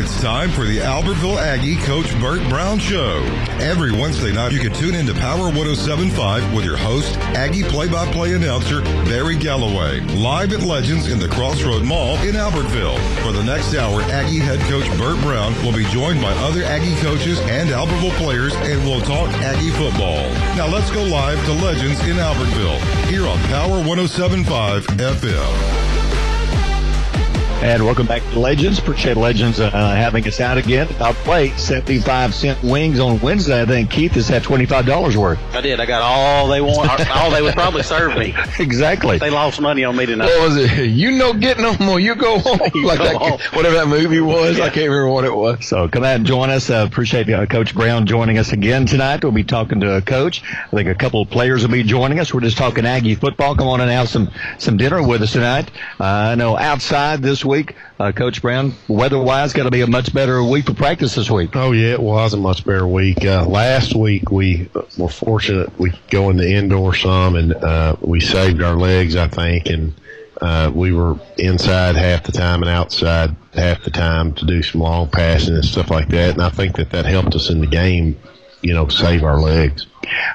It's time for the Albertville Aggie Coach Bert Browne Show. Every Wednesday night, you can tune into Power 107.5 with your host, Aggie play-by-play announcer, Barry Galloway, live at Legends in the Crossroad Mall in Albertville. For the next hour, Aggie head coach Bert Browne will be joined by other Aggie coaches and Albertville players, and we'll talk Aggie football. Now let's go live to Legends in Albertville, here on Power 107.5 FM. And welcome back to Legends. Appreciate Legends having us out again. I'll play 75-cent wings on Wednesday. I think Keith has had $25 worth. I did. I got all they want. All they would probably serve me. Exactly. They lost money on me tonight. What was it? You no get no more. You go home. Whatever that movie was. Yeah. I can't remember what it was. So come out and join us. Appreciate Coach Browne joining us again tonight. We'll be talking to a coach. I think a couple of players will be joining us. We're just talking Aggie football. Come on and have some dinner with us tonight. I know outside this week, Coach Browne, weather-wise, got to be a much better week for practice this week. Oh, yeah, it was a much better week. Last week, we were fortunate we could go in the indoor some, and we saved our legs, I think, and we were inside half the time and outside half the time to do some long passing and stuff like that, and I think that helped us in the game, save our legs.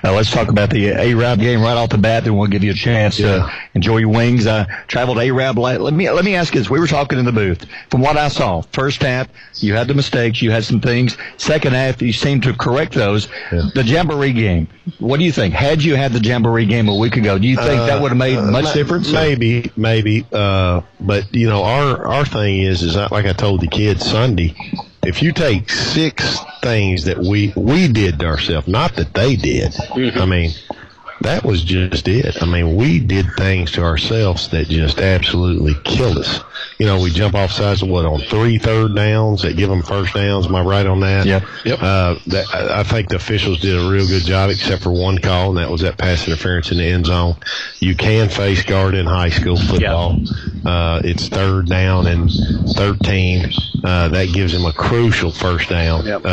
Let's talk about the A-Rab game right off the bat, then we'll give you a chance to enjoy your wings. Traveled A-Rab. Let me ask you this. We were talking in the booth. From what I saw, first half, you had the mistakes. You had some things. Second half, you seemed to correct those. Yeah. The Jamboree game, what do you think? Had you had the Jamboree game a week ago, do you think that would have made much difference? Maybe. But, our thing is like I told the kids Sunday, if you take 6 things that we did to ourselves, not that they did, mm-hmm. I mean, that was just it. I mean, we did things to ourselves that just absolutely killed us. We jump off sides of on 3 third downs that give them first downs. Am I right on that? Yep. I think the officials did a real good job, except for one call, and that was that pass interference in the end zone. You can face guard in high school football. Yep. It's 3rd down and 13. That gives them a crucial first down. Yep.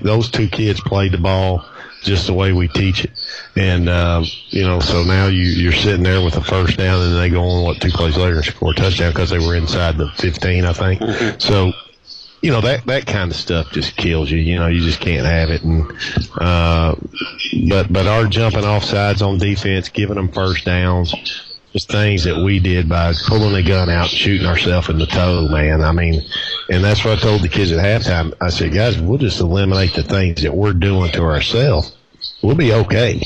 Those 2 kids played the ball just the way we teach it. And, so now you're sitting there with a first down, and they go on, 2 plays later and score a touchdown because they were inside the 15, I think. Mm-hmm. So, that kind of stuff just kills you. You just can't have it. And, but our jumping off sides on defense, giving them first downs, just things that we did by pulling the gun out and shooting ourselves in the toe, man. I mean, and that's what I told the kids at halftime. I said, guys, we'll just eliminate the things that we're doing to ourselves. We'll be okay.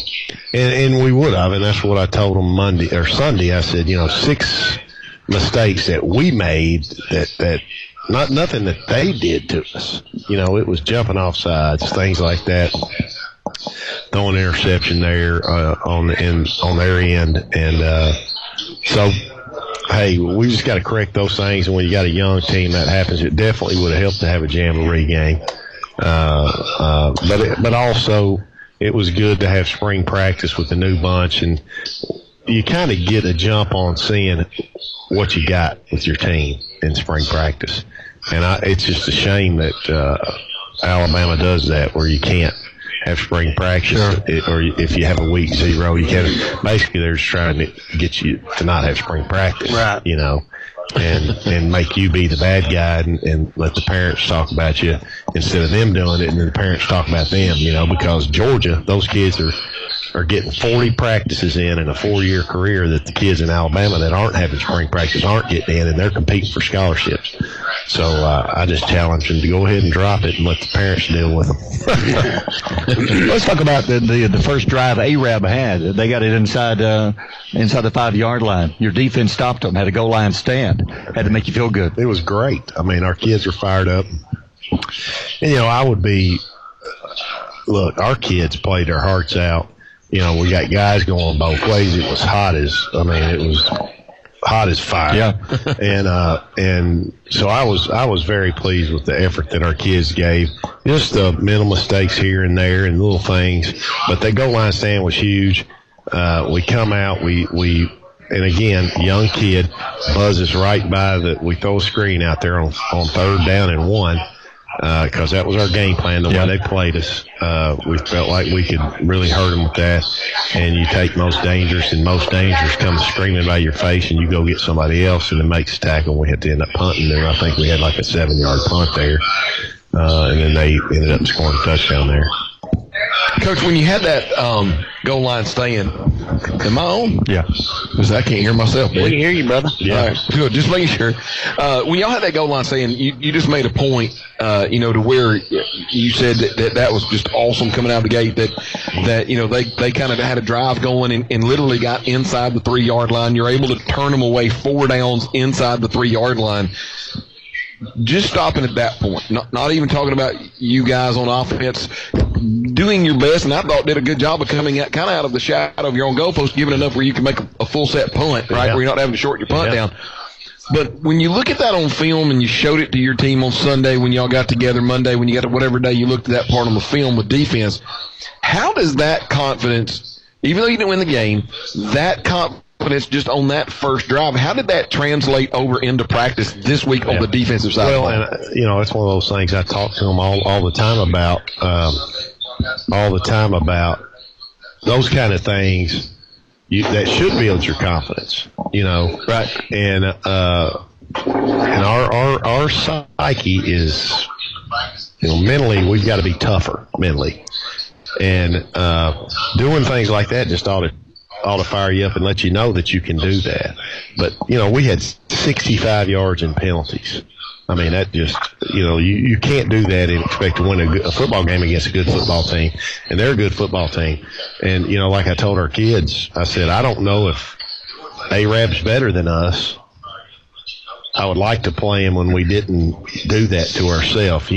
And we would have, and that's what I told them Monday or Sunday. I said, 6 mistakes that we made that nothing that they did to us. It was jumping off sides, things like that. Throwing an interception there on their end, and so hey, we just got to correct those things. And when you got a young team, that happens. It definitely would have helped to have a Jamboree game, but also it was good to have spring practice with the new bunch, and you kind of get a jump on seeing what you got with your team in spring practice. And it's just a shame that Alabama does that, where you can't have spring practice, sure. Or if you have a week 0, you can't. Basically, they're just trying to get you to not have spring practice, right? And make you be the bad guy and let the parents talk about you instead of them doing it, and then the parents talk about them, because Georgia, those kids are getting 40 practices in a 4-year career that the kids in Alabama that aren't having spring practice aren't getting in, and they're competing for scholarships. So I just challenge them to go ahead and drop it and let the parents deal with them. Let's talk about the first drive A-Rab had. They got it inside the 5-yard line. Your defense stopped them, had a goal line stand. Had to make you feel good. It was great. I mean, our kids are fired up. And, I would be – look, our kids played their hearts out. We got guys going both ways. It was hot as fire. Yeah. And so I was very pleased with the effort that our kids gave. Just the mental mistakes here and there and little things, but that goal line stand was huge. We come out, and again, young kid buzzes right by we throw a screen out there on 3rd down and 1. because that was our game plan, the way they played us. We felt like we could really hurt them with that. And you take most dangerous, and most dangerous comes screaming by your face, and you go get somebody else, and it makes a tackle. We had to end up punting there. I think we had like a 7-yard punt there. And then they ended up scoring a touchdown there. Coach, when you had that goal line stand, am I on? Yeah. Because I can't hear myself. We can hear you, brother. Yeah. All right, good. Just making sure. When y'all had that goal line stand, you just made a point, to where you said that was just awesome coming out of the gate. That they kind of had a drive going and literally got inside the 3-yard line. You're able to turn them away 4 downs inside the 3-yard line. Just stopping at that point, not even talking about you guys on offense doing your best, and I thought did a good job of coming out kind of out of the shadow of your own goalpost, giving enough where you can make a full set punt, right, where you're not having to shorten your punt down. But when you look at that on film and you showed it to your team on Sunday when y'all got together, Monday when you got to whatever day you looked at that part on the film with defense, how does that confidence, even though you didn't win the game, that confidence just on that first drive, how did that translate over into practice this week on the defensive side? Well, and it's one of those things I talk to them all the time about. Those kind of things that should build your confidence. Right? And our psyche is, mentally we've got to be tougher mentally, and doing things like that just ought to fire you up and let you know that you can do that. But, we had 65 yards in penalties. I mean, that just, you can't do that and expect to win a football game against a good football team. And they're a good football team. And, like I told our kids, I said, I don't know if Arab's better than us. I would like to play him when we didn't do that to ourselves,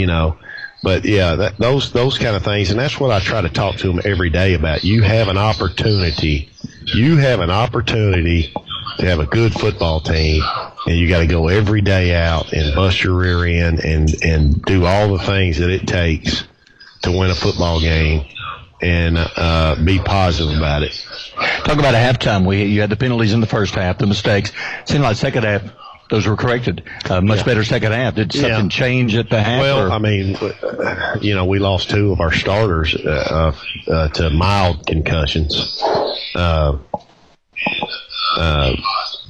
But yeah, those kind of things, and that's what I try to talk to them every day about. You have an opportunity. You have an opportunity to have a good football team, and you got to go every day out and bust your rear end and do all the things that it takes to win a football game and be positive about it. Talk about a halftime. You had the penalties in the first half, the mistakes. Seemed like second half, those were corrected. Much better second half. Did something change at the half? Well, I mean, we lost 2 of our starters to mild concussions.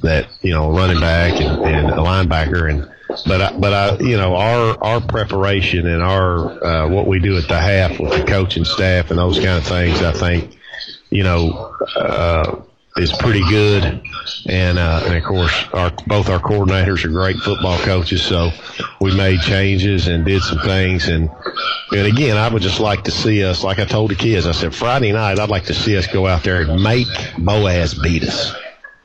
That running back and a linebacker, but our preparation and our what we do at the half with the coaching staff and those kind of things, I think is pretty good, and of course both our coordinators are great football coaches, so we made changes and did some things, and again, I would just like to see us, like I told the kids, I said Friday night I'd like to see us go out there and make Boaz beat us.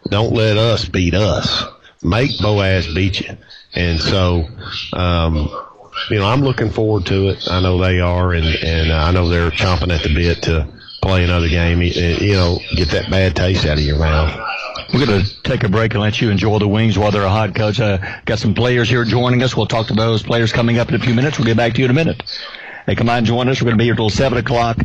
Don't let us beat us. Make Boaz beat you. And so I'm looking forward to it. I know they are, and I know they're chomping at the bit to play another game, get that bad taste out of your mouth. We're going to take a break and let you enjoy the wings while they're hot, Coach. Got some players here joining us. We'll talk to those players coming up in a few minutes. We'll get back to you in a minute. Hey, come on, join us. We're going to be here till 7 o'clock.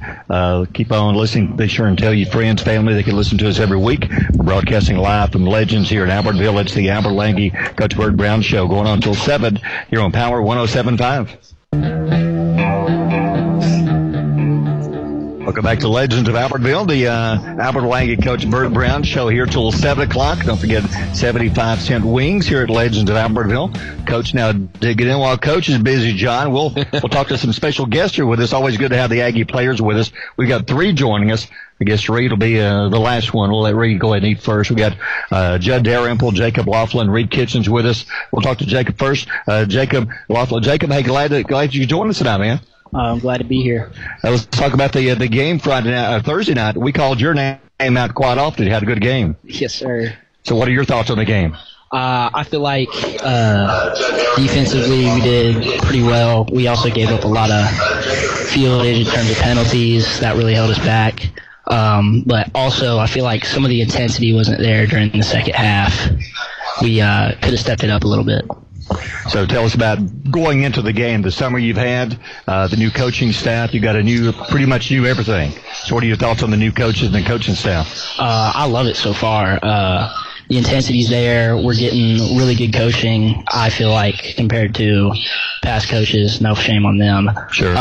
Keep on listening. Be sure and tell your friends, family, they can listen to us every week. We're broadcasting live from Legends here in Albertville. It's the Albert Lange Coach Bert Browne Show going on till 7 here on Power 107.5. Welcome back to Legends of Albertville, the Albert Lange Coach Bert Browne Show here till 7 o'clock. Don't forget 75-cent wings here at Legends of Albertville. Coach now digging in while Coach is busy, John. We'll talk to some special guests here with us. Always good to have the Aggie players with us. We've got 3 joining us. I guess Reed will be the last one. We'll let Reed go ahead and eat first. We got Judd Dalrymple, Jacob Laughlin, Reed Kitchens with us. We'll talk to Jacob first. Jacob Laughlin. Jacob, hey, glad you joined us tonight, man. I'm glad to be here. Let's talk about the game Thursday night. We called your name out quite often. You had a good game. Yes, sir. So what are your thoughts on the game? I feel like defensively we did pretty well. We also gave up a lot of fieldage in terms of penalties. That really held us back. But also I feel like some of the intensity wasn't there during the second half. We could have stepped it up a little bit. So tell us about going into the game, the summer you've had, the new coaching staff. You got pretty much new everything. So what are your thoughts on the new coaches and the coaching staff? I love it so far. The intensity's there. We're getting really good coaching, I feel like, compared to past coaches, no shame on them. Sure.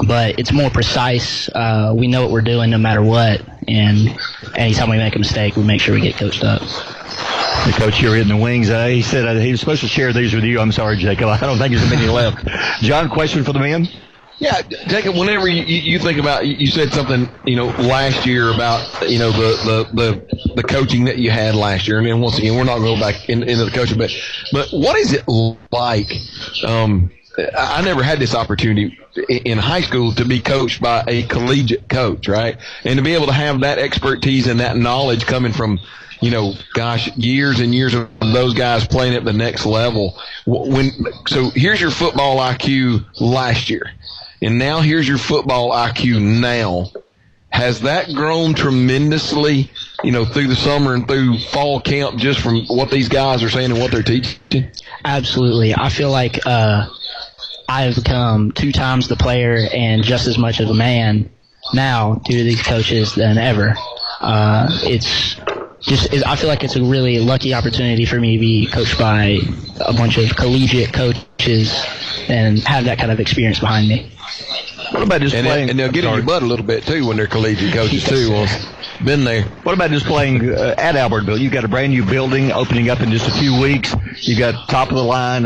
But it's more precise. We know what we're doing no matter what, and anytime we make a mistake, we make sure we get coached up. The coach here in the wings, he said he was supposed to share these with you. I'm sorry, Jacob. I don't think there's many left. John, question for the men? Yeah, Jacob, whenever you think about, you said something, last year about, the coaching that you had last year. And then once again, we're not going back into the coaching, but what is it like? I never had this opportunity in high school to be coached by a collegiate coach, right? And to be able to have that expertise and that knowledge coming from, years and years of those guys playing at the next level. So here's your football IQ last year, and now here's your football IQ now. Has that grown tremendously, through the summer and through fall camp, just from what these guys are saying and what they're teaching? Absolutely. I feel like I have become 2 times the player and just as much of a man now due to these coaches than ever. I feel like it's a really lucky opportunity for me to be coached by a bunch of collegiate coaches and have that kind of experience behind me. What about just playing? And they'll get in your butt a little bit, too, when they're collegiate coaches, too. Well, been there. What about just playing at Albertville? You've got a brand new building opening up in just a few weeks. You got top of the line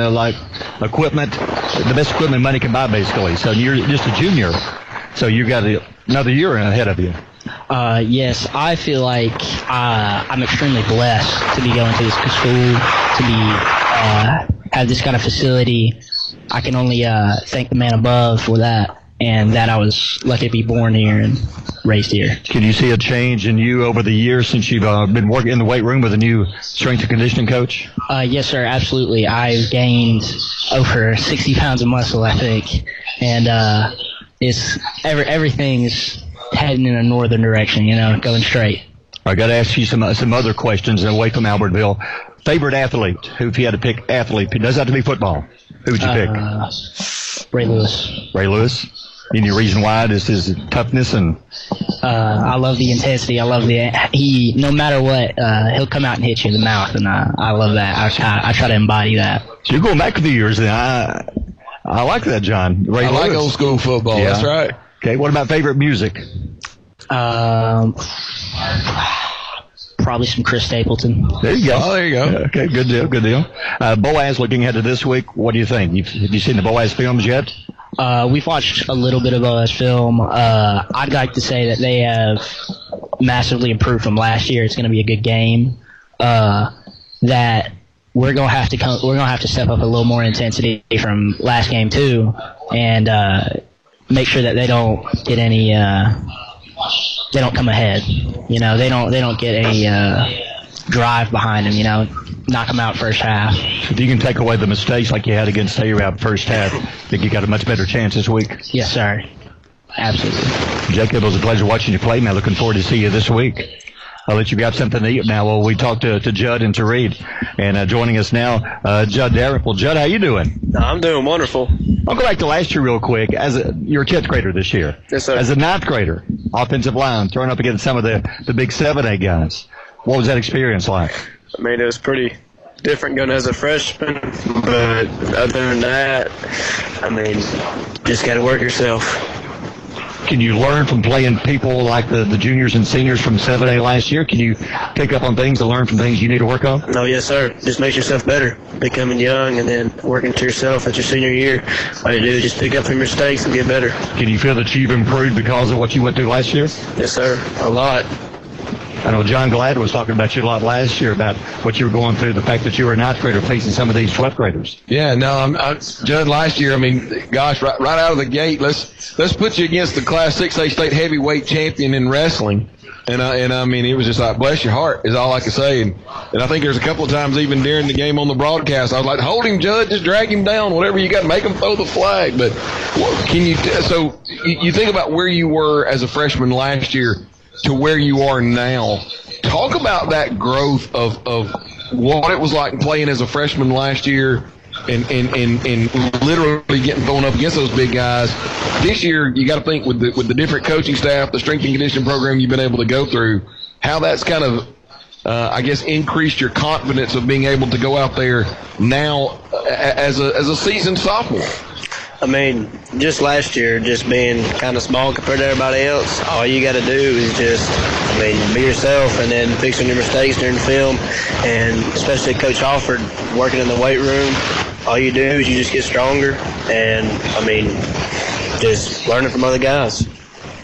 equipment, the best equipment money can buy, basically. So you're just a junior. So you got another year ahead of you. Yes, I feel like I'm extremely blessed to be going to this school, to be have this kind of facility. I can only thank the man above for that, and that I was lucky to be born here and raised here. Can you see a change in you over the years since you've been working in the weight room with a new strength and conditioning coach? Yes, sir, absolutely. I've gained over 60 pounds of muscle, I think, and everything's heading in a northern direction, going straight. I got to ask you some other questions away from Albertville. Favorite athlete? Who, if you had to pick athlete, it doesn't have to be football. Who would you pick? Ray Lewis. Ray Lewis? Any reason why? Just his toughness and. I love the intensity. I love he. No matter what, he'll come out and hit you in the mouth, and I love that. I try to embody that. So you're going back a few years, then. I like that, John. Ray Lewis. Like old school football. Yeah. That's right. Okay, what about favorite music? Probably some Chris Stapleton. There you go. Oh, there you go. Okay, good deal, good deal. Boaz, looking ahead to this week, what do you think? Have you seen the Boaz films yet? We've watched a little bit of Boaz film. I'd like to say that they have massively improved from last year. It's going to be a good game. That we're going to have to step up a little more intensity from last game too, and make sure that they don't get any they don't come ahead. They don't get any drive behind them, knock them out first half. If you can take away the mistakes like you had against Arab first half, I think you got a much better chance this week. Yes, sir. Absolutely. Jacob, it was a pleasure watching you play, man. Looking forward to see you this week. I'll let you grab something to eat now while we talk to Judd and to Reed. And joining us now, Judd Darrell. Judd, how you doing? I'm doing wonderful. I'll go back to last year real quick. You're a 10th grader this year. Yes, sir. As a 9th grader, offensive line, throwing up against some of the big 7A guys. What was that experience like? I mean, it was pretty different going as a freshman, but other than that, I mean, just got to work yourself. Can you learn from playing people like the juniors and seniors from 7A last year? Can you pick up on things and learn from things you need to work on? No, yes, sir. Just make yourself better. Becoming young and then working to yourself at your senior year. All you do is just pick up from your mistakes and get better. Can you feel that you've improved because of what you went through last year? Yes, sir. A lot. I know John Glad was talking about you a lot last year about what you were going through, the fact that you were a 9th grader facing some of these 12th graders. Yeah, no, Judd, last year, I mean, gosh, right out of the gate, let's put you against the Class 6A state heavyweight champion in wrestling. And I mean, it was just like, bless your heart, is all I can say. And I think there's a couple of times even during the game on the broadcast, I was like, hold him, Judd, just drag him down, whatever you got, make him throw the flag. But can you so you think about where you were as a freshman last year to where you are now. Talk about that growth of what it was like playing as a freshman last year and literally getting thrown up against those big guys. This year, you got to think with the different coaching staff, the strength and conditioning program you've been able to go through, how that's kind of I guess, increased your confidence of being able to go out there now as a seasoned sophomore? I mean, just last year, just being kind of small compared to everybody else, all you got to do is just, be yourself and then fix on your mistakes during the film. And especially Coach Hofford working in the weight room, all you do is you just get stronger and, just learning from other guys.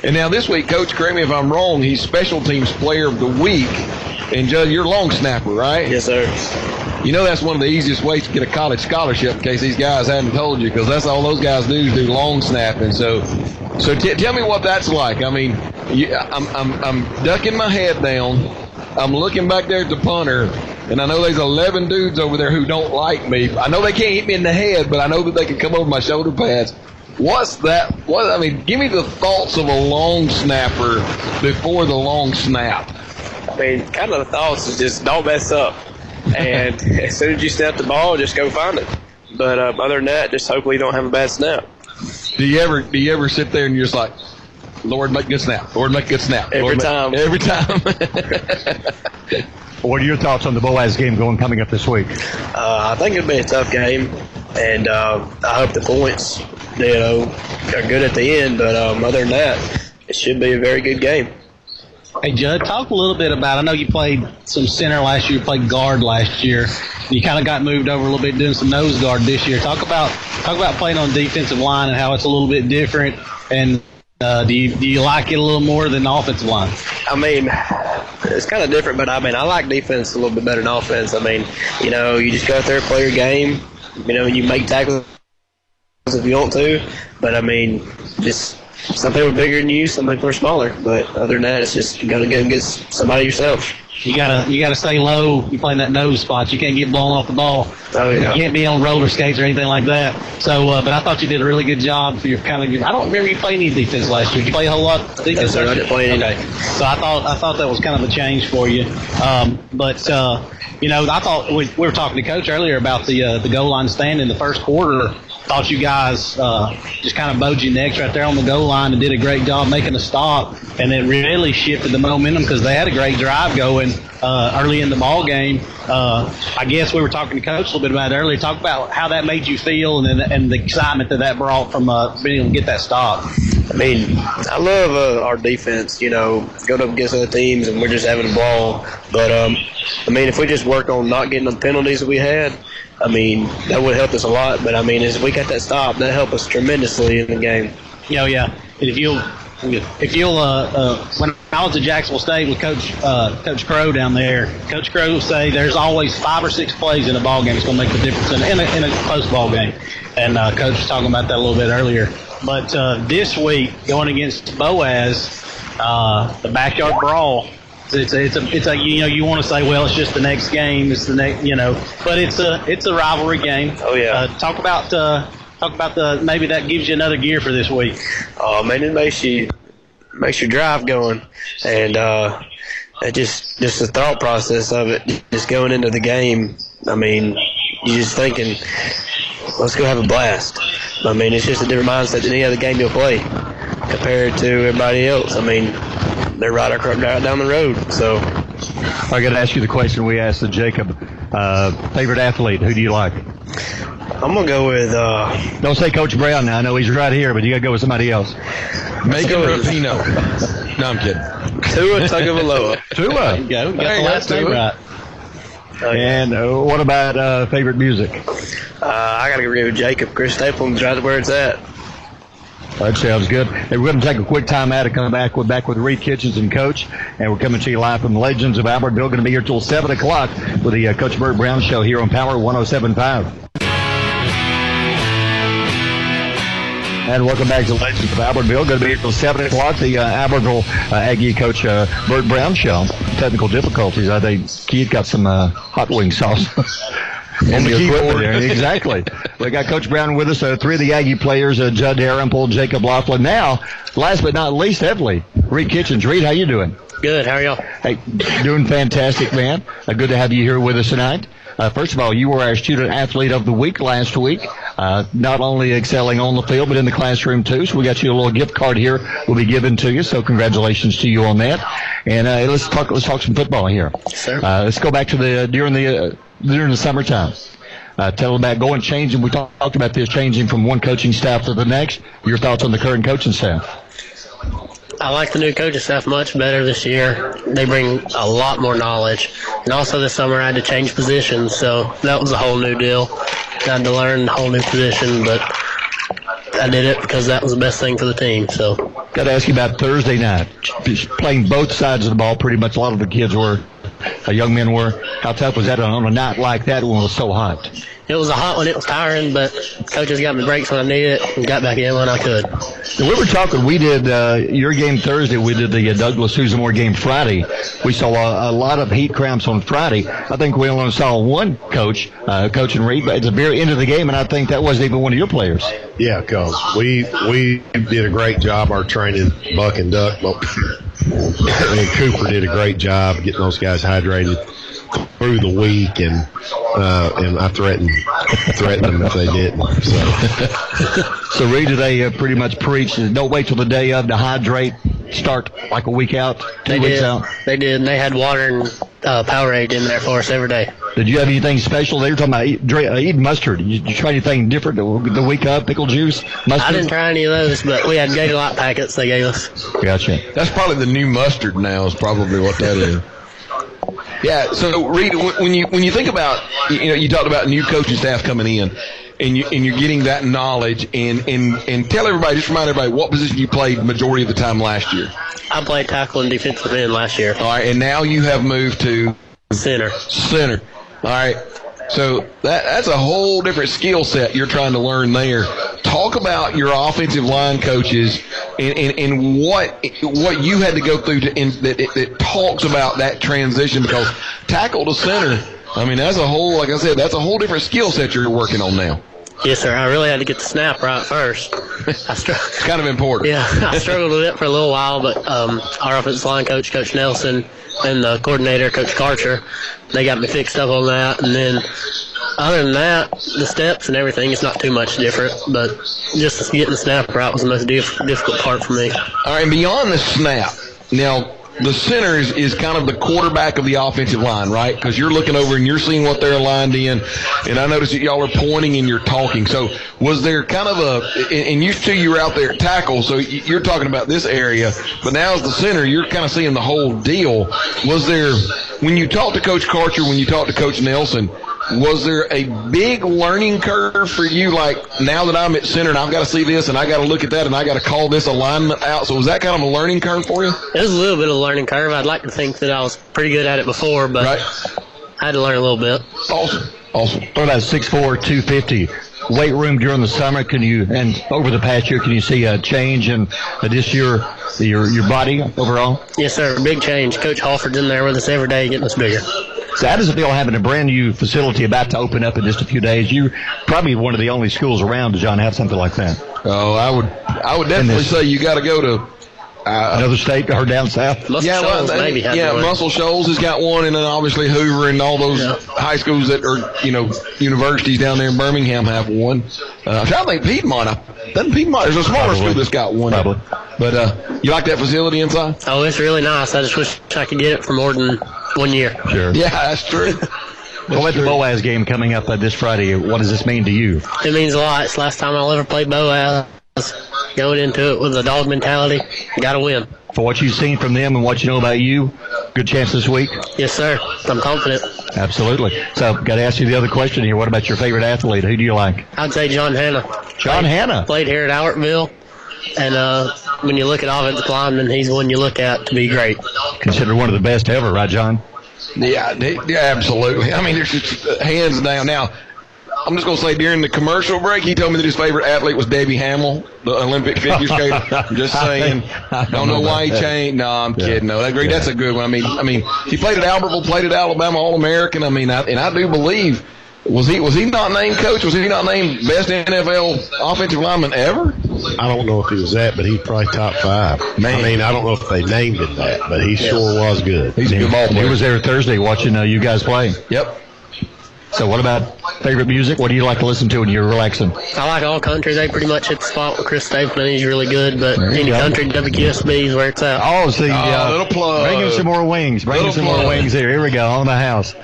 And now this week, Coach, correct me if I'm wrong, he's Special Teams Player of the Week. And, Judd, you're long snapper, right? Yes, sir. You know that's one of the easiest ways to get a college scholarship, in case these guys hadn't told you, because that's all those guys do is do long snapping. So tell me what that's like. I'm ducking my head down. I'm looking back there at the punter, and I know there's 11 dudes over there who don't like me. I know they can't hit me in the head, but I know that they can come over my shoulder pads. What's that? Give me the thoughts of a long snapper before the long snap. Kind of the thoughts is just don't mess up. And as soon as you snap the ball, just go find it. But other than that, just hopefully you don't have a bad snap. Do you ever sit there and you're just like, Lord, make a good snap. Lord, make a good snap. Every time. What are your thoughts on the Boaz game coming up this week? I think it'll be a tough game, and I hope the points, are good at the end. But other than that, it should be a very good game. Hey, Judd, talk a little bit about, I know you played some center last year, you played guard last year. You kind of got moved over a little bit doing some nose guard this year. Talk about playing on defensive line and how it's a little bit different. And do you like it a little more than the offensive line? It's kind of different, but I like defense a little bit better than offense. You just go out there and play your game. You make tackles if you want to, but just some people are bigger than you, some people are smaller. But other than that, it's just you got to go and get somebody yourself. You gotta stay low. You play in that nose spot. You can't get blown off the ball. Oh, yeah. You can't be on roller skates or anything like that. So, but I thought you did a really good job for your I don't remember you playing any defense last year. Did you play a whole lot of defense? Yes, I didn't play any. Okay. So I thought that was kind of a change for you. I thought we were talking to Coach earlier about the goal line stand in the first quarter. Thought you guys just kind of bowed your necks right there on the goal line and did a great job making a stop, and it really shifted the momentum because they had a great drive going early in the ball game. I guess we were talking to Coach a little bit about it earlier. Talk about how that made you feel and the excitement that brought from being able to get that stop. I love our defense, going up against other teams and we're just having a ball. But, if we just work on not getting the penalties that we had, that would help us a lot. But, as we got that stop, that helped us tremendously in the game. Yeah. And if you'll when I was at Jacksonville State with Coach Crow down there, Coach Crow will say there's always 5 or 6 plays in a ball game that's going to make the difference in a close ball game. And Coach was talking about that a little bit earlier. But this week, going against Boaz, the backyard brawl, it's a you want to say, well, it's just the next game, it's the next, but it's a rivalry game. Oh yeah. Talk about maybe that gives you another gear for this week. It makes your drive going, and it just the thought process of it, just going into the game. You're just thinking, let's go have a blast. It's just a different mindset than any other game you'll play compared to everybody else. They're right down the road. So I got to ask you the question we asked Jacob. Favorite athlete, who do you like? I'm going to go with... Don't say Coach Brown now. I know he's right here, but you got to go with somebody else. Megan Rapinoe. No, I'm kidding. Tua Tagovailoa. Tua. There you go. We got the last name right. And what about favorite music? I got to agree with Jacob. Chris Stapleton's right where it's at. That sounds good. Hey, we're going to take a quick time out and come back. We're back with Reed Kitchens and Coach, and we're coming to you live from the Legends of Albertville. Going to be here till 7 o'clock with the Coach Bert Browne Show here on Power 107.5. And welcome back to Legends of Albertville. Going to be here till 7 o'clock. The Albertville Aggie Coach Bert Browne Show. Technical difficulties. I think Keith got some hot wing sauce. On the keyboard there. Exactly. We got Coach Brown with us, 3 of the Aggie players, Judd Harample, Jacob Laughlin. Now, last but not least, heavily, Reed Kitchens. Reed, how you doing? Good. How are y'all? Hey, doing fantastic, man. Good to have you here with us tonight. First of all, you were our student athlete of the week last week, not only excelling on the field, but in the classroom too. So we got you a little gift card here we'll be giving to you. So congratulations to you on that. And let's talk some football here. Sure. Let's go back to during the summertime. Tell them about going changing. We talked about this changing from one coaching staff to the next. Your thoughts on the current coaching staff? I like the new coaching staff much better this year. They bring a lot more knowledge. And also this summer I had to change positions, so that was a whole new deal. I had to learn a whole new position, but I did it because that was the best thing for the team. So, got to ask you about Thursday night. Playing both sides of the ball, pretty much a lot of the kids were, young men were. How tough was that on a night like that when it was so hot? it was a hot one. It was tiring, but coaches got me breaks when I needed it and got back in when I could. We were talking, we did your game Thursday. We did the Douglas Susan Moore game Friday. We saw a lot of heat cramps on Friday. I think we only saw one coach, Coach and Reed, but at the very end of the game, and I think that wasn't even one of your players. Yeah, Coach. We did a great job, our training, Buck and Duck. And Cooper did a great job getting those guys hydrated through the week, and I threatened them if they didn't. So Reed, they pretty much preached, don't wait till the day of to hydrate, start like a week out, 2 weeks out. They did, and they had water and Powerade in there for us every day. Did you have anything special? They were talking about eating mustard. Did you try anything different the week of, pickle juice, mustard? I didn't try any of those, but we had Gator Light packets they gave us. Gotcha. That's probably the new mustard now is probably what that is. Yeah, so Reed, when you think about, you talked about new coaching staff coming in, and you're getting that knowledge, and tell everybody, just remind everybody what position you played majority of the time last year. I played tackle and defensive end last year. All right, and now you have moved to Center. All right. So that's a whole different skill set you're trying to learn there. Talk about your offensive line coaches and what you had to go through that talks about that transition, because tackle to center, I mean, that's a whole, like I said, that's a whole different skill set you're working on now. Yes, sir. I really had to get the snap right first. It's kind of important. Yeah, I struggled with it for a little while, but our offensive line coach, Coach Nelson, and the coordinator, Coach Karcher, they got me fixed up on that. And then other than that, the steps and everything, it's not too much different, but just getting the snap right was the most difficult part for me. All right, and beyond the snap, now the center is kind of the quarterback of the offensive line, right? Because you're looking over and you're seeing what they're aligned in, and I noticed that y'all are pointing and you're talking. So was there kind of and used to you were out there at tackle, so you're talking about this area, but now as the center, you're kind of seeing the whole deal. Was there, when you talked to Coach Karcher, when you talked to Coach Nelson, was there a big learning curve for you, like now that I'm at center and I've got to see this and I got to look at that and I got to call this alignment out? So was that kind of a learning curve for you? It was a little bit of a learning curve. I'd like to think that I was pretty good at it before, but I had to learn a little bit. Awesome. What about 6'4", 250? Weight room during the summer, and over the past year, can you see a change in just your body overall? Yes, sir. Big change. Coach Halford's in there with us every day getting us bigger. So how does it feel having a brand new facility about to open up in just a few days? You probably one of the only schools around, John, have something like that. Oh, I would definitely say you got to go to another state or down south. Muscle Shoals maybe have one. Muscle Shoals has got one, and then obviously Hoover and all those high schools that are universities down there in Birmingham have one. I'm trying to think Piedmont. Doesn't Piedmont? There's a smaller school that's got one. Probably. But you like that facility inside? Oh, it's really nice. I just wish I could get it for more than 1 year. Sure. Yeah, that's true. Well, at the Boaz game coming up this Friday, what does this mean to you? It means a lot. It's the last time I'll ever play Boaz. Going into it with a dog mentality, got to win. For what you've seen from them and what you know about you, good chance this week? Yes, sir. I'm confident. Absolutely. So, got to ask you the other question here. What about your favorite athlete? Who do you like? I'd say John Hanna. Hanna. Played here at Albertville. And when you look at offensive linemen, he's one you look at to be great. Considered one of the best ever, right, John? Yeah, absolutely. I mean, there's just hands down. Now, I'm just going to say during the commercial break, he told me that his favorite athlete was Debbie Hamill, the Olympic figure skater. I'm just saying. Don't know why he changed. No, I'm kidding. No, that's a good one. I mean, he played at Albertville, played at Alabama, All-American. I mean, I do believe. Was he not named coach? Was he not named best NFL offensive lineman ever? I don't know if he was that, but he's probably top 5. Man. I mean, I don't know if they named it that, but he sure was good. He's a good ball player. He was there Thursday watching you guys play. Yep. So what about favorite music? What do you like to listen to when you're relaxing? I like all country. They pretty much hit the spot with Chris Stapleton. He's really good, but any country, WQSB is where it's at. Oh, see, little plug. Bring him some more wings. Bring him some more wings here. Here we go, on the house.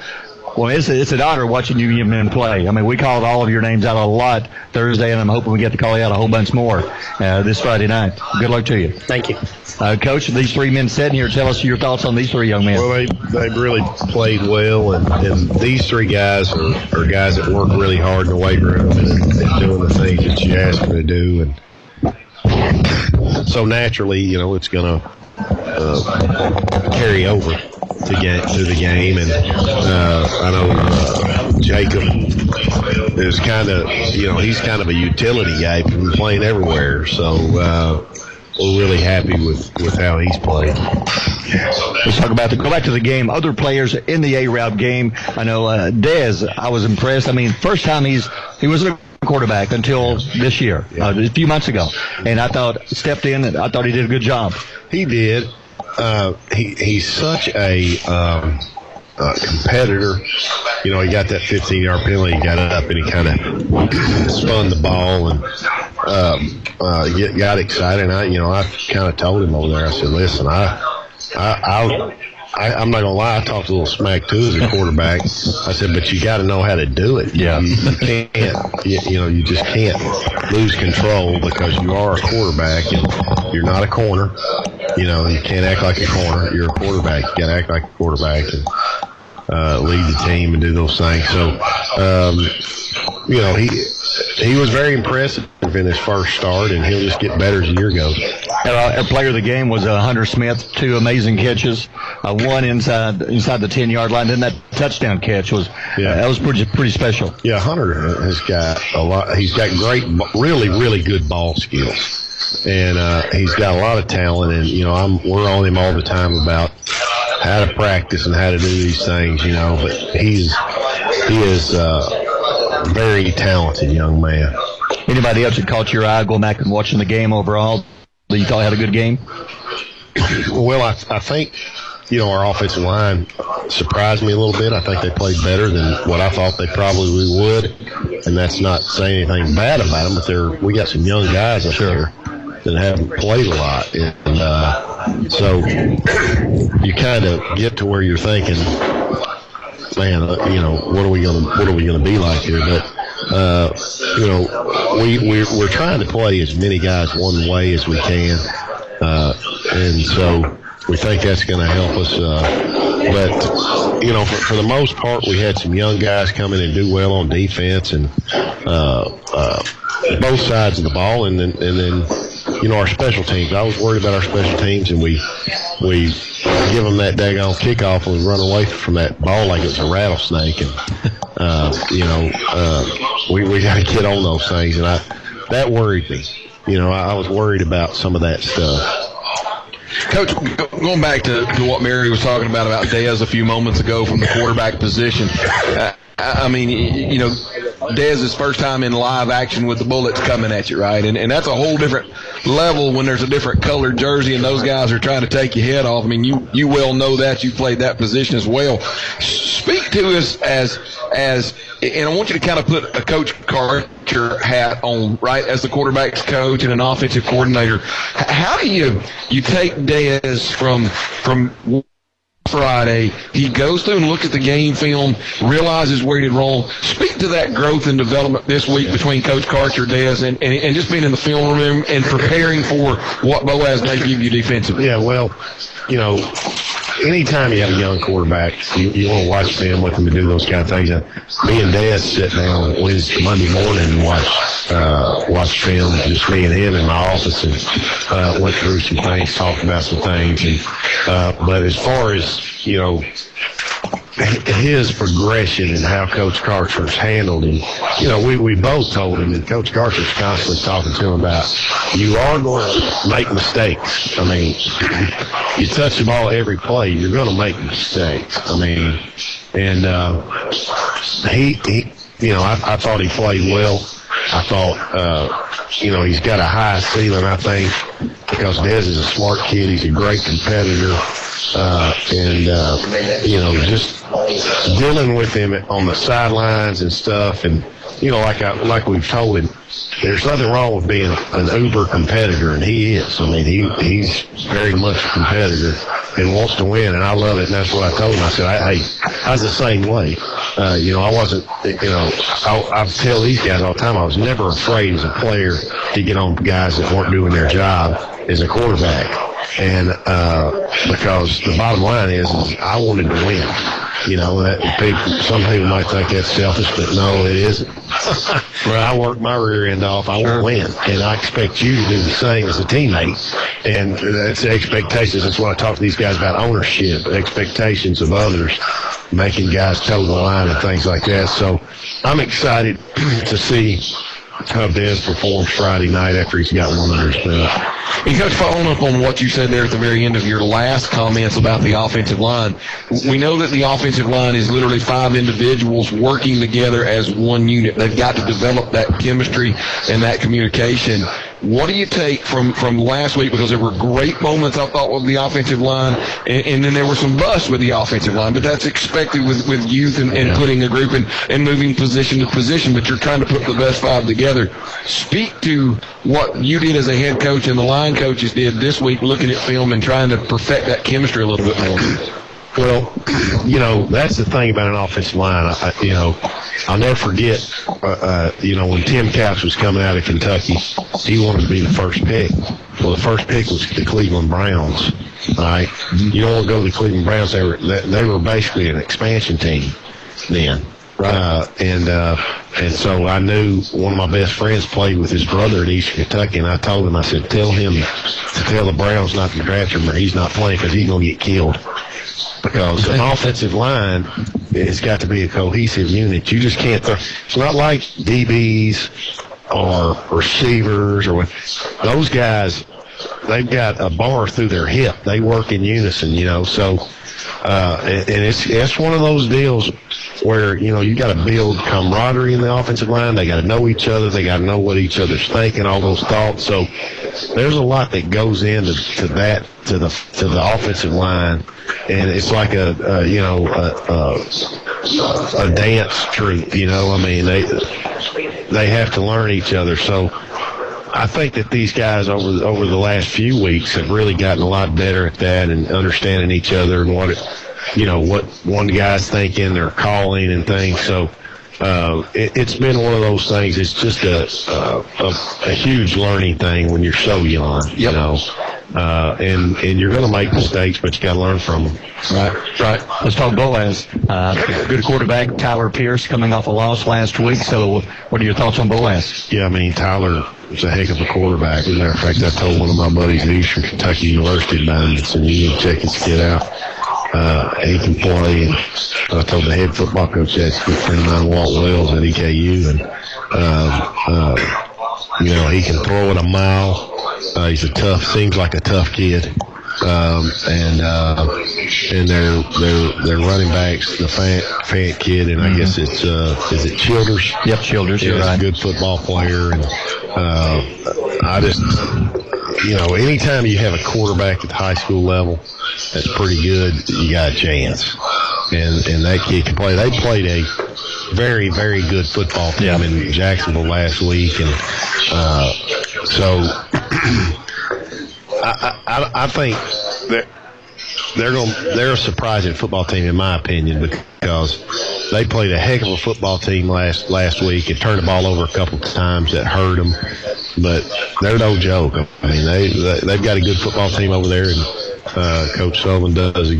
Well, it's an honor watching you men play. I mean, we called all of your names out a lot Thursday, and I'm hoping we get to call you out a whole bunch more this Friday night. Good luck to you. Thank you. Coach, these three men sitting here, tell us your thoughts on these three young men. Well, they really played well, and these three guys are guys that work really hard in the weight room and doing the things that you ask them to do. And so naturally, it's going to carry over to the game. And I know Jacob is kind of, he's kind of a utility guy from playing everywhere. So we're really happy with how he's played. Let's go back to the game. Other players in the A-Route game. I know Dez, I was impressed. I mean, first time he wasn't a quarterback until this year, a few months ago. And I thought stepped in, and I thought he did a good job. He did. He's such a competitor. He got that 15-yard penalty. He got up and he kind of spun the ball and got excited. And I kind of told him over there. I said, "Listen, I'm not gonna lie. I talked a little smack too as a quarterback. I said, but you got to know how to do it. Yeah, you can't. You just can't lose control because you are a quarterback and you're not a corner. You can't act like a corner. You're a quarterback. You got to act like a quarterback and lead the team and do those things. So, he was very impressive in his first start, and he'll just get better as the year goes. Our player of the game was Hunter Smith. 2 amazing catches, one inside the 10-yard line. Then that touchdown catch was that was pretty special. Yeah, Hunter has got a lot. He's got great, really, really good ball skills, and he's got a lot of talent. And we're on him all the time about how to practice and how to do these things. But he is a very talented young man. Anybody else that caught your eye going back and watching the game overall that you thought had a good game? Well, I think, our offensive line surprised me a little bit. I think they played better than what I thought they probably would. And that's not saying anything bad about them, but we got some young guys up there that haven't played a lot. And so you kind of get to where you're thinking, man, what are we gonna be like here? But we're trying to play as many guys one way as we can, and so we think that's going to help us. But for the most part, we had some young guys come in and do well on defense and both sides of the ball, and then our special teams. I was worried about our special teams, and we give them that daggone kickoff and we run away from that ball like it's a rattlesnake. And we got to get on those things, and that worried me. I was worried about some of that stuff. Coach, going back to what Mary was talking about Dez a few moments ago from the quarterback position, Dez's first time in live action with the Bullets coming at you, right? And that's a whole different level when there's a different colored jersey and those guys are trying to take your head off. I mean, you well know that. You played that position as well. Speak to us as and I want you to kind of put a Coach Karcher hat on, right, as the quarterback's coach and an offensive coordinator. How do you take Dez from Friday, he goes through and looks at the game film, realizes where he did wrong. Speak to that growth and development this week between Coach Karcher, Dez, and just being in the film room and preparing for what Boaz may give you defensively. Yeah, well, anytime you have a young quarterback, you want to watch film with him to do those kind of things. And me and Dez sit down Monday morning and watch film, just me and him in my office, and went through some things, talked about some things. And but as far as his progression and how Coach Karcher's handled him, we both told him, and Coach Karcher's constantly talking to him about, you are going to make mistakes. I mean, you touch the ball every play, you're going to make mistakes. I mean, and I thought he played well. I thought, he's got a high ceiling, I think, because Dez is a smart kid. He's a great competitor. just dealing with him on the sidelines and stuff. And, like we've told him, there's nothing wrong with being an uber competitor, and he is. I mean, he's very much a competitor and wants to win, and I love it, and that's what I told him. I said, I was the same way. I wasn't, I tell these guys all the time, I was never afraid as a player to get on guys that weren't doing their job as a quarterback. And because the bottom line is I wanted to win. Some people might think that's selfish, but no, it isn't. I work my rear end off. I want to win, and I expect you to do the same as a teammate. And that's the expectations. That's what I talk to these guys about: ownership, expectations of others, making guys toe the line, and things like that. So I'm excited to see how Des performs Friday night after he's got one under his belt. And Coach, following up on what you said there at the very end of your last comments about the offensive line, we know that the offensive line is literally 5 individuals working together as one unit. They've got to develop that chemistry and that communication. What do you take from last week? Because there were great moments, I thought, with the offensive line, and then there were some busts with the offensive line. But that's expected with youth and putting a group and moving position to position. But you're trying to put the best 5 together. Speak to what you did as a head coach and the line coaches did this week, looking at film and trying to perfect that chemistry a little bit more. Well, that's the thing about an offensive line. I'll never forget, when Tim Capps was coming out of Kentucky, he wanted to be the first pick. Well, the first pick was the Cleveland Browns. All right, you don't want to go to the Cleveland Browns. They were basically an expansion team then. Right. And so I knew one of my best friends played with his brother at Eastern Kentucky, and I told him, I said, tell him to tell the Browns not to draft him or he's not playing because he's going to get killed. Because an offensive line has got to be a cohesive unit. You just can't it's not like DBs or receivers or those guys. They've got a bar through their hip. They work in unison, so and it's one of those deals where you got to build camaraderie in the offensive line. They got to know each other. They got to know what each other's thinking, all those thoughts. So there's a lot that goes into that to the offensive line, and it's like a dance troupe. I mean, they have to learn each other. So I think that these guys over the last few weeks have really gotten a lot better at that and understanding each other and what one guy's thinking or calling and things. So it's been one of those things. It's just a huge learning thing when you're so young, and you're going to make mistakes, but you got to learn from them. Right. Let's talk Boaz. Good quarterback, Tyler Pierce, coming off a loss last week. So what are your thoughts on Boaz? Yeah, I mean, Tyler is a heck of a quarterback. As a matter of fact, I told one of my buddies at Eastern Kentucky University about him, and you need to check his kid out. He can play. And I told the head football coach that's a good friend of mine, Walt Wells at EKU, and he can throw it a mile. He's seems like a tough kid. And their running backs, the Fant kid, and I guess it's is it Childers? Yep, Childers. Yeah, you're right. He's a good football player, and I just anytime you have a quarterback at the high school level that's pretty good, you got a chance. And that kid can play. They played a very, very good football team in Jacksonville last week, and so I think they're a surprising football team in my opinion, because they played a heck of a football team last week and turned the ball over a couple of times that hurt them, but they're no joke. I mean, they've got a good football team over there, and Coach Sullivan does a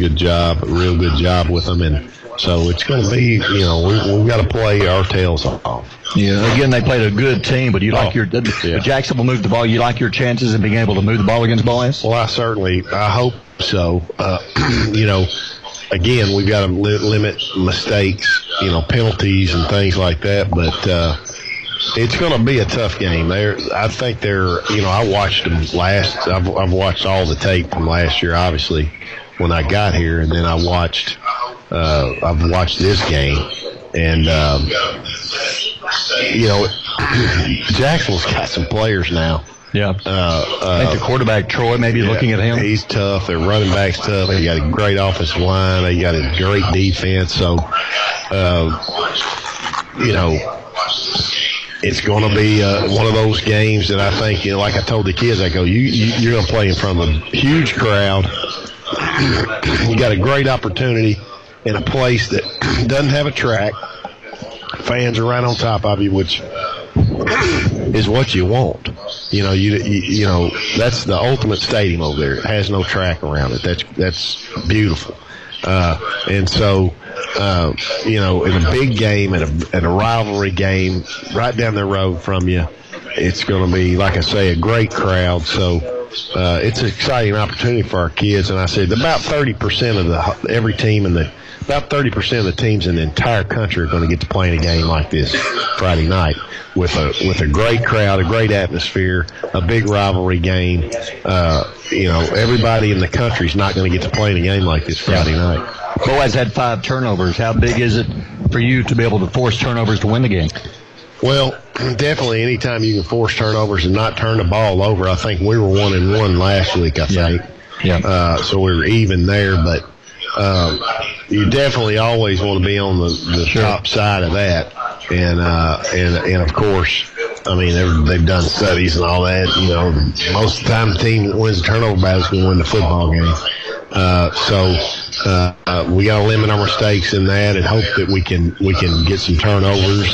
real good job with them, and so it's going to be, we've got to play our tails off. Yeah, again, they played a good team, but Jacksonville moved the ball. You like your chances of being able to move the ball against Boaz? Well, I hope so. Again, we've got to limit mistakes, penalties and things like that, but it's going to be a tough game. I think I watched them I've watched all the tape from last year, obviously, when I got here, and then I've watched this game, and Jacksonville's got some players now Yeah. I think the quarterback, Troy, maybe looking at him. He's tough. Their running back's tough. They got a great offensive line. They got a great defense. So, it's going to be one of those games that I think, like I told the kids, I go, you're going to play in front of a huge crowd. You got a great opportunity in a place that doesn't have a track. Fans are right on top of you, which is what you want. You know, that's the ultimate stadium over there. It has no track around it. That's beautiful. And so, in a big game, at a rivalry game, right down the road from you, it's going to be, like I say, a great crowd. So, it's an exciting opportunity for our kids. And I said about 30% of about 30% of the teams in the entire country are going to get to play in a game like this Friday night with a great crowd, a great atmosphere, a big rivalry game. Everybody in the country is not going to get to play in a game like this Friday night. Boaz had 5 turnovers. How big is it for you to be able to force turnovers to win the game? Well, definitely anytime you can force turnovers and not turn the ball over. I think we were 1-1 last week, I think. Yeah. So we were even there, but you definitely always want to be on the top side of that. And of course, I mean, they've done studies and all that. Most of the time the team that wins the turnover battle is going to win the football game. So we got to limit our mistakes in that and hope that we can get some turnovers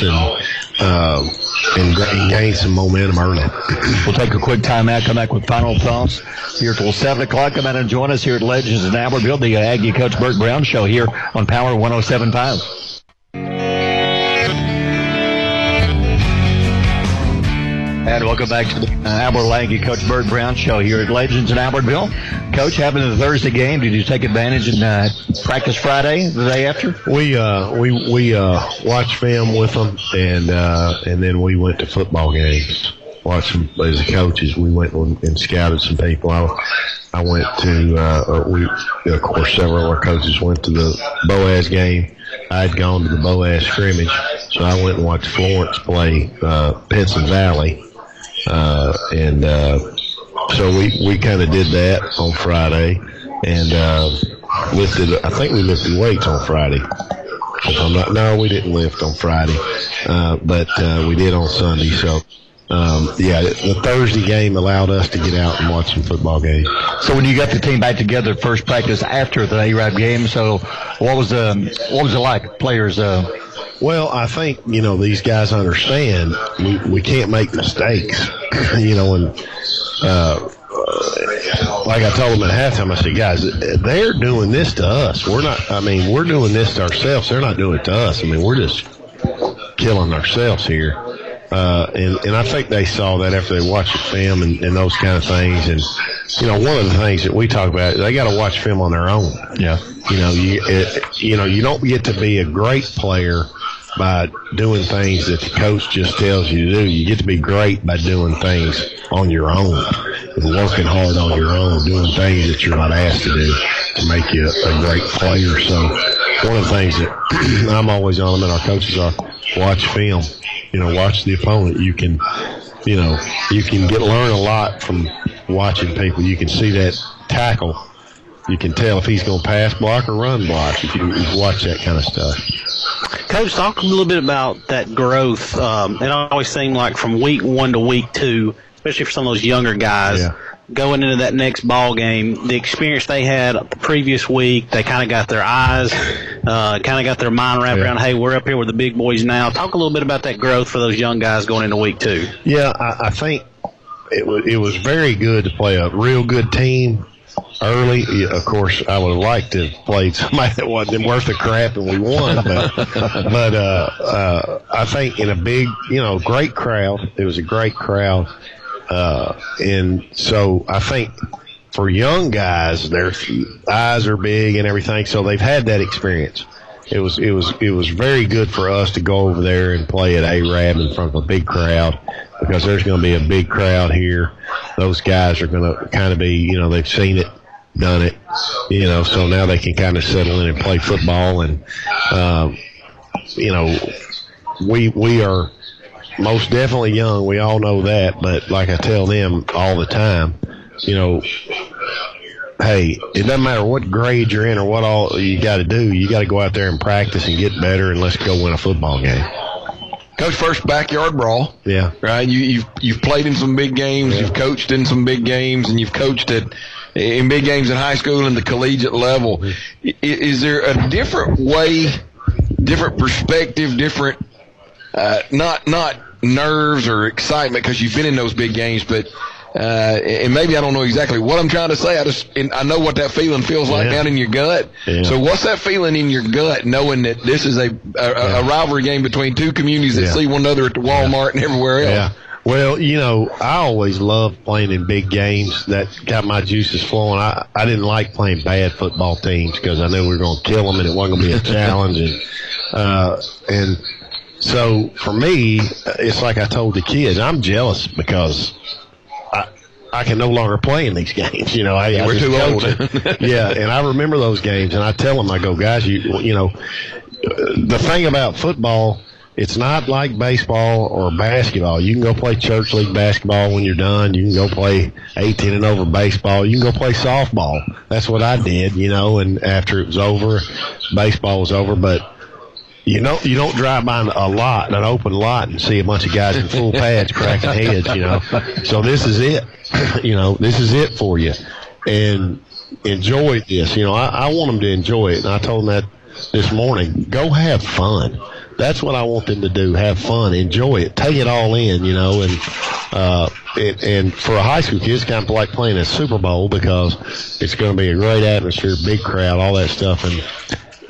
and gain some momentum early. We'll take a quick timeout, come back with final thoughts here till 7 o'clock. Come out and join us here at Legends of Albertville, the Aggie Coach Bert Browne Show here on Power 107.5. And welcome back to the Albertville Aggie Coach Bert Browne Show here at Legends in Albertville. Coach, having the Thursday game, did you take advantage and practice Friday, the day after? We watched film with them, and then we went to football games. Watched them as the coaches. We went and scouted some people. I went to, of course, several of our coaches went to the Boaz game. I had gone to the Boaz scrimmage, so I went and watched Florence play Pinson Valley. So we kind of did that on Friday and I think we lifted weights on Friday. No, we didn't lift on Friday, but we did on Sunday. So, the Thursday game allowed us to get out and watch some football games. So when you got the team back together, first practice after the A-Rab game, so what was it like, players? Well, I think, these guys understand we can't make mistakes, and like I told them at halftime, I said, guys, they're doing this to us. We're doing this to ourselves. They're not doing it to us. We're just killing ourselves here. And I think they saw that after they watched the film and those kind of things. And, one of the things that we talk about, they got to watch film on their own. Yeah. You don't get to be a great player by doing things that the coach just tells you to do. You get to be great by doing things on your own, and working hard on your own, doing things that you're not asked to do to make you a great player. So one of the things that I'm always on them and our coaches are, watch film. Watch the opponent. You can learn a lot from watching people. You can see that tackle. You can tell if he's going to pass block or run block if you watch that kind of stuff. Coach, talk a little bit about that growth. It always seemed like from week 1 to week 2, especially for some of those younger guys, going into that next ball game, the experience they had the previous week, they kind of got their eyes, kind of got their mind wrapped around, hey, we're up here with the big boys now. Talk a little bit about that growth for those young guys going into week 2. Yeah, I think it was very good to play a real good team early. Of course, I would have liked to have played somebody that wasn't worth a crap and we won, but I think in a big, great crowd, it was a great crowd. And so I think for young guys, their eyes are big and everything, so they've had that experience. It was very good for us to go over there and play at A-Rab in front of a big crowd, because there's going to be a big crowd here. Those guys are going to kind of be, they've seen it, done it, so now they can kind of settle in and play football. And, we are, most definitely young. We all know that. But like I tell them all the time, you know, hey, it doesn't matter what grade you're in or what all you got to do. You got to go out there and practice and get better, and let's go win a football game. Coach, first backyard brawl. Yeah. Right. You've played in some big games. Yeah. You've coached in some big games, and you've coached in big games in high school and the collegiate level. Mm-hmm. Is there a different way, different perspective, different not nerves or excitement because you've been in those big games, but and maybe I don't know exactly what I'm trying to say. I know what that feeling feels like down in your gut. Yeah. So what's that feeling in your gut, knowing that this is a rivalry game between two communities that see one another at the Walmart and everywhere else? Yeah. Well, you know, I always loved playing in big games. That got my juices flowing. I didn't like playing bad football teams because I knew we were going to kill them and it wasn't going to be a challenge. And so for me, it's like I told the kids, I'm jealous because I can no longer play in these games. You know, we're too old. Yeah, and I remember those games, and I tell them, I go, guys, you know, the thing about football, it's not like baseball or basketball. You can go play church league basketball when you're done. You can go play 18 and over baseball. You can go play softball. That's what I did, you know, and after it was over, baseball was over, but you don't drive by an open lot and see a bunch of guys in full pads cracking heads, you know. So this is it. You know, this is it for you. And enjoy this. You know, I want them to enjoy it. And I told them that this morning. Go have fun. That's what I want them to do. Have fun. Enjoy it. Take it all in, you know. And for a high school kid, it's kind of like playing a Super Bowl because it's going to be a great atmosphere, big crowd, all that stuff. And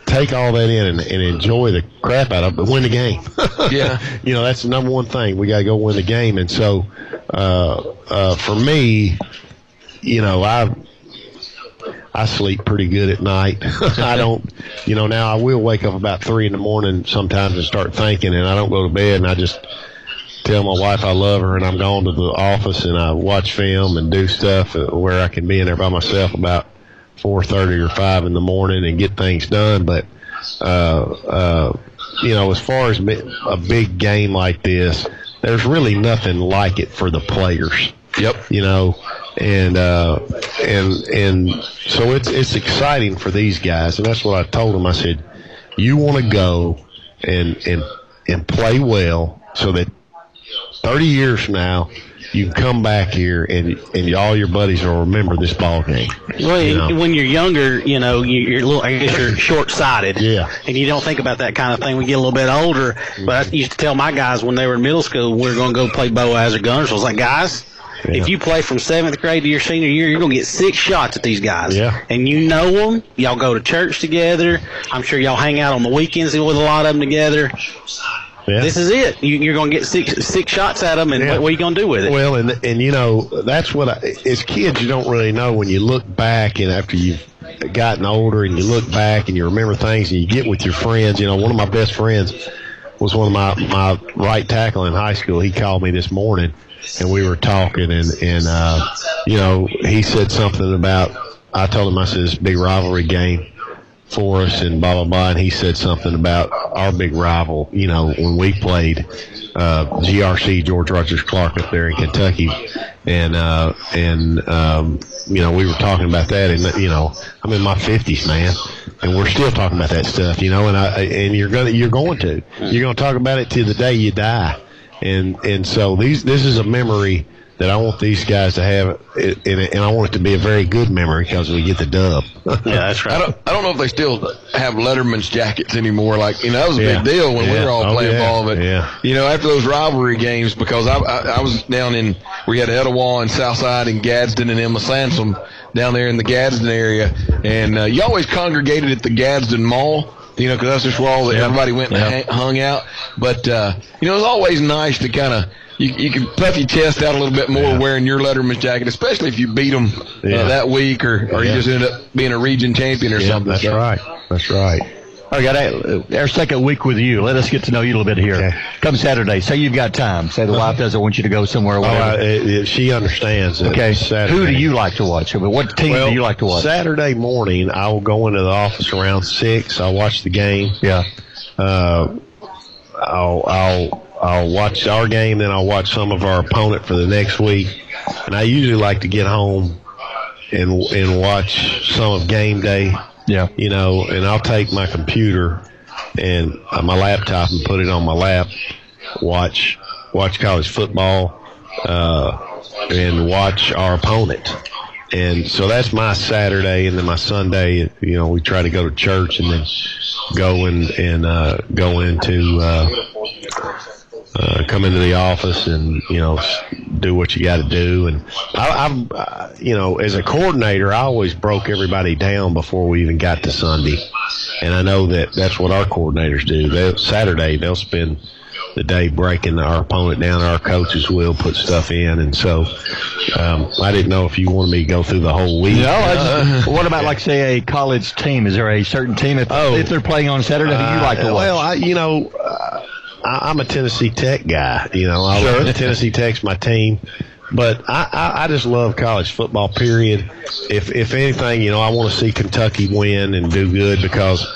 take all that in and enjoy the crap out of it, but win the game. Yeah. You know, that's the number one thing. We got to go win the game. And so, for me, you know, I sleep pretty good at night. I don't, you know, now I will wake up about 3 a.m. sometimes and start thinking, and I don't go to bed, and I just tell my wife I love her, and I'm going to the office and I watch film and do stuff where I can be in there by myself about 4:30 or 5 in the morning and get things done. But you know, as far as a big game like this, there's really nothing like it for the players. Yep. You know, and so it's exciting for these guys, and that's what I told them. I said, you want to go and play well so that 30 years from now you can come back here and all your buddies will remember this ball game. Well, you know? When you're younger, you know, you're a little, I guess you're short-sighted. Yeah. And you don't think about that kind of thing when you get a little bit older. Mm-hmm. But I used to tell my guys when they were in middle school, we were going to go play Boaz or Gunners. I was like, guys, if you play from 7th grade to your senior year, you're going to get 6 shots at these guys. Yeah. And you know them. Y'all go to church together. I'm sure y'all hang out on the weekends with a lot of them together. Yeah. This is it. You're going to get six shots at them, and what are you going to do with it? Well, and you know, that's what as kids you don't really know when you look back, and after you've gotten older and you look back and you remember things and you get with your friends. You know, one of my best friends was one of my right tackle in high school. He called me this morning, and we were talking, and you know, he said something about, I told him, I said, it's a big rivalry game for us and blah, blah, blah. And he said something about our big rival, you know, when we played GRC, George Rogers Clark, up there in Kentucky. And you know, we were talking about that, and, you know, I'm in my 50s, man, and we're still talking about that stuff, you know, and you're going to talk about it till the day you die. And so this is a memory that I want these guys to have, and I want it to be a very good memory because we get the dub. Yeah, that's right. I don't know if they still have Letterman's jackets anymore. Like, you know, that was a big deal when we were all playing ball. But, you know, after those rivalry games, because I was down in, we had Etowah and Southside and Gadsden and Emma Sansom down there in the Gadsden area. And you always congregated at the Gadsden Mall, you know, because that's just where all everybody went and hung out. But, you know, it was always nice to kind of, you can puff your chest out a little bit more wearing your Letterman's jacket, especially if you beat them that week or you just ended up being a region champion or something. That's right. That's right. All right, our second week with you. Let us get to know you a little bit here. Okay. Come Saturday. Say you've got time. Say the wife doesn't want you to go somewhere or whatever. She understands. Okay. Saturday. Who do you like to watch? What team do you like to watch? Saturday morning, I will go into the office around 6. I'll watch the game. Yeah. I'll I'll watch our game, then I'll watch some of our opponent for the next week. And I usually like to get home and watch some of game day. Yeah. And I'll take my computer and my laptop and put it on my lap, watch college football, and watch our opponent. And so that's my Saturday, and then my Sunday, we try to go to church and then go come into the office and, do what you got to do. And I'm as a coordinator, I always broke everybody down before we even got to Sunday. And I know that's what our coordinators do. Saturday, they'll spend the day breaking our opponent down. Our coaches will put stuff in. And so, I didn't know if you wanted me to go through the whole week. No. What about, like, say, a college team? Is there a certain team if they're playing on Saturday who you like to watch? Well, I'm a Tennessee Tech guy. Tennessee Tech's my team. But I just love college football, period. If anything, I want to see Kentucky win and do good because,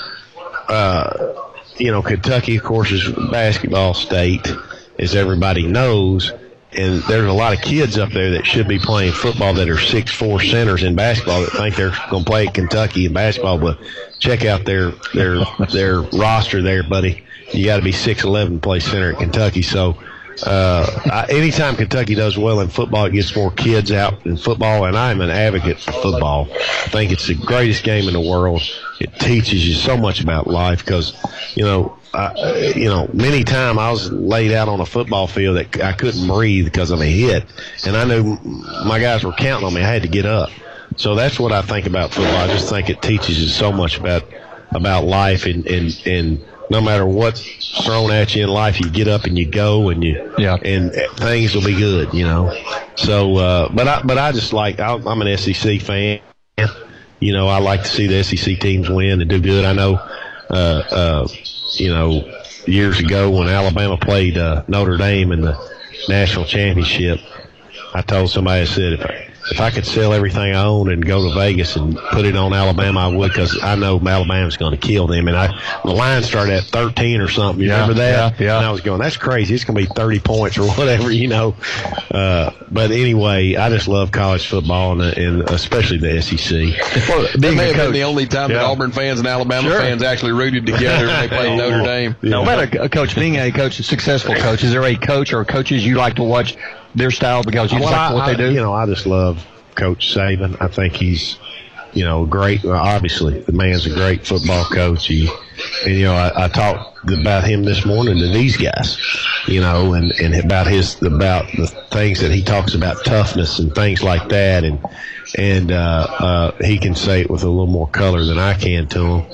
Kentucky, of course, is basketball state, as everybody knows. And there's a lot of kids up there that should be playing football that are 6'4" centers in basketball that think they're going to play at Kentucky in basketball. But check out their roster there, buddy. You got to be 6'11" to play center at Kentucky. So, anytime Kentucky does well in football, it gets more kids out in football, and I'm an advocate for football. I think it's the greatest game in the world. It teaches you so much about life because, many times I was laid out on a football field that I couldn't breathe because of a hit, and I knew my guys were counting on me. I had to get up. So that's what I think about football. I just think it teaches you so much about life, and no matter what's thrown at you in life, you get up and you go, and and things will be good, So, but I just I'm an SEC fan. I like to see the SEC teams win and do good. I know, years ago when Alabama played Notre Dame in the national championship, I told somebody, I said, if I could sell everything I own and go to Vegas and put it on Alabama, I would, because I know Alabama's going to kill them. And the line started at 13 or something. You remember that? Yeah. And I was going, that's crazy. It's going to be 30 points or whatever, But anyway, I just love college football and especially the SEC. Well, that may have been the only time that Auburn fans and Alabama fans actually rooted together when they played Notre Dame. No matter a coach, being a coach, a successful coach, is there a coach or coaches you like to watch their style because you like what they do? I just love Coach Saban. I think he's, great. Obviously, the man's a great football coach. I talked about him this morning to these guys, and about the things that he talks about, toughness and things like that, and he can say it with a little more color than I can to him,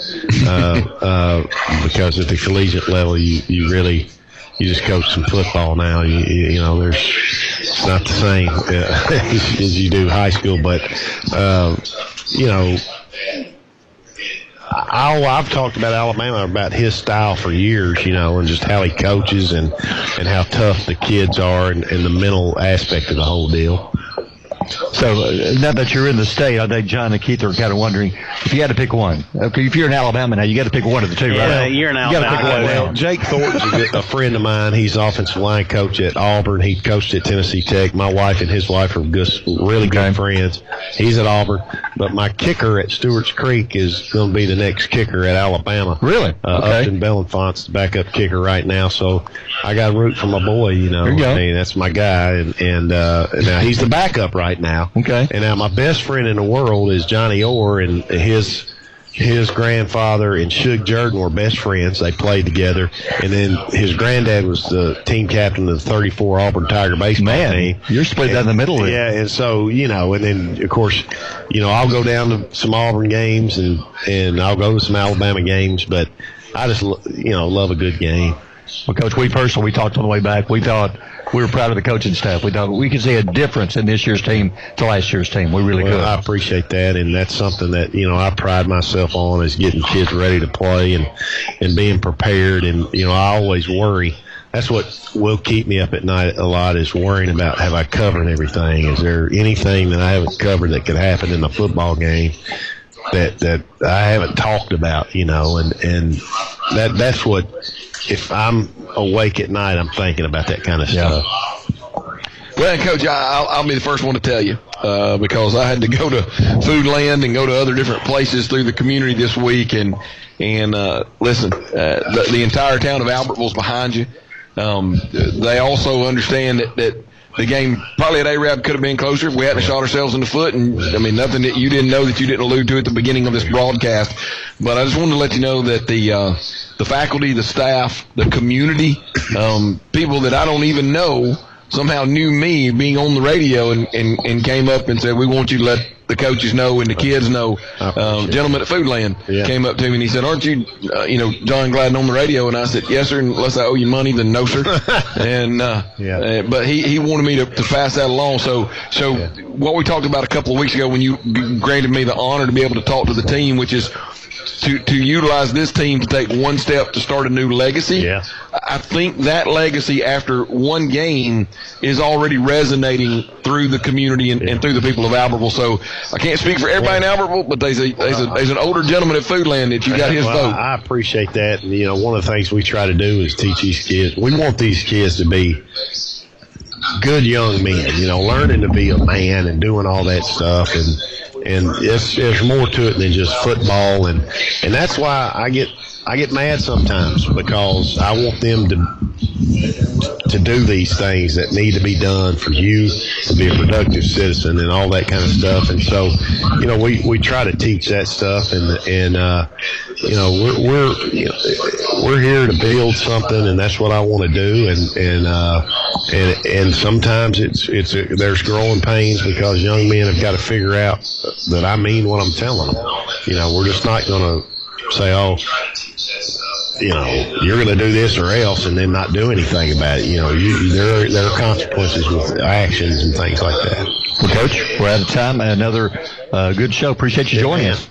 because at the collegiate level, you just coach some football now. It's not the same as you do high school, but I've talked about Alabama, about his style for years, and just how he coaches and how tough the kids are and the mental aspect of the whole deal. So now that you're in the state, I think John and Keith are kind of wondering if you had to pick one. Okay, if you're in Alabama now, you got to pick one of the two, right? Yeah, you're in Alabama. You got to pick one. Well, Jake Thornton's a friend of mine. He's offensive line coach at Auburn. He coached at Tennessee Tech. My wife and his wife are just really good friends. He's at Auburn. But my kicker at Stewart's Creek is going to be the next kicker at Alabama. Really? Upton Belenfont's the backup kicker right now. So I got to root for my boy, There you go. I mean, that's my guy. And now he's the backup right now. Okay. And now my best friend in the world is Johnny Orr, and his grandfather and Shug Jordan were best friends. They played together. And then his granddad was the team captain of the 34 Auburn Tiger baseball team. You're split down the middle there. Yeah, and so, and then, of course, I'll go down to some Auburn games and I'll go to some Alabama games, but I just, love a good game. Well, Coach, we talked on the way back. We thought we were proud of the coaching staff. We thought we could see a difference in this year's team to last year's team. We really could. I appreciate that, and that's something that, I pride myself on, is getting kids ready to play and being prepared. And, I always worry. That's what will keep me up at night a lot, is worrying about, have I covered everything? Is there anything that I haven't covered that could happen in the football game that I haven't talked about, and that's what if I'm awake at night, I'm thinking about that kind of stuff. Well, Coach, I'll be the first one to tell you because I had to go to Foodland and go to other different places through the community this week. And listen, the entire town of Albertville's behind you. They also understand that the game probably at A-Rab could have been closer if we hadn't shot ourselves in the foot. And, I mean, nothing that you didn't know that you didn't allude to at the beginning of this broadcast. But I just wanted to let you know that the faculty, the staff, the community, people that I don't even know somehow knew me being on the radio and came up and said, we want you to let the coaches know and the kids know. Gentleman at Foodland came up to me and he said, aren't you, John Gladden on the radio? And I said, yes, sir, unless I owe you money, then no, sir. And but he wanted me to pass that along. So what we talked about a couple of weeks ago when you granted me the honor to be able to talk to the team, which is to utilize this team to take one step to start a new legacy. Yeah. I think that legacy after one game is already resonating through the community and through the people of Albertville. So I can't speak for everybody in Albertville, but there's an older gentleman at Foodland that you got his vote. I appreciate that. And, one of the things we try to do is teach these kids. We want these kids to be good young men, learning to be a man and doing all that stuff. And there's more to it than just football, and that's why I get mad sometimes because I want them to do these things that need to be done for you to be a productive citizen and all that kind of stuff. And so, we try to teach that stuff, and we're here to build something, and that's what I want to do. And sometimes there's growing pains because young men have got to figure out that I mean what I'm telling them. We're just not going to say, oh, you're going to do this or else, and then not do anything about it. There are consequences with actions and things like that. Well, Coach, we're out of time. Another good show. Appreciate you joining us.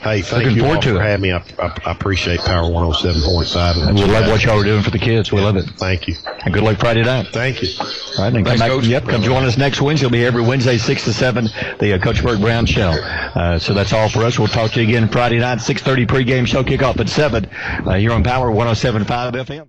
Hey, thank you all for having me. I appreciate Power 107.5. And we love what y'all are doing for the kids. We love it. Thank you. And good luck Friday night. Thank you. All right, then Thanks, Coach. Come join us next Wednesday. It'll be every Wednesday, 6 to 7, the Coach Bert Browne Show. So that's all for us. We'll talk to you again Friday night, 6:30 pregame show, kickoff at 7 here on Power 107.5 FM.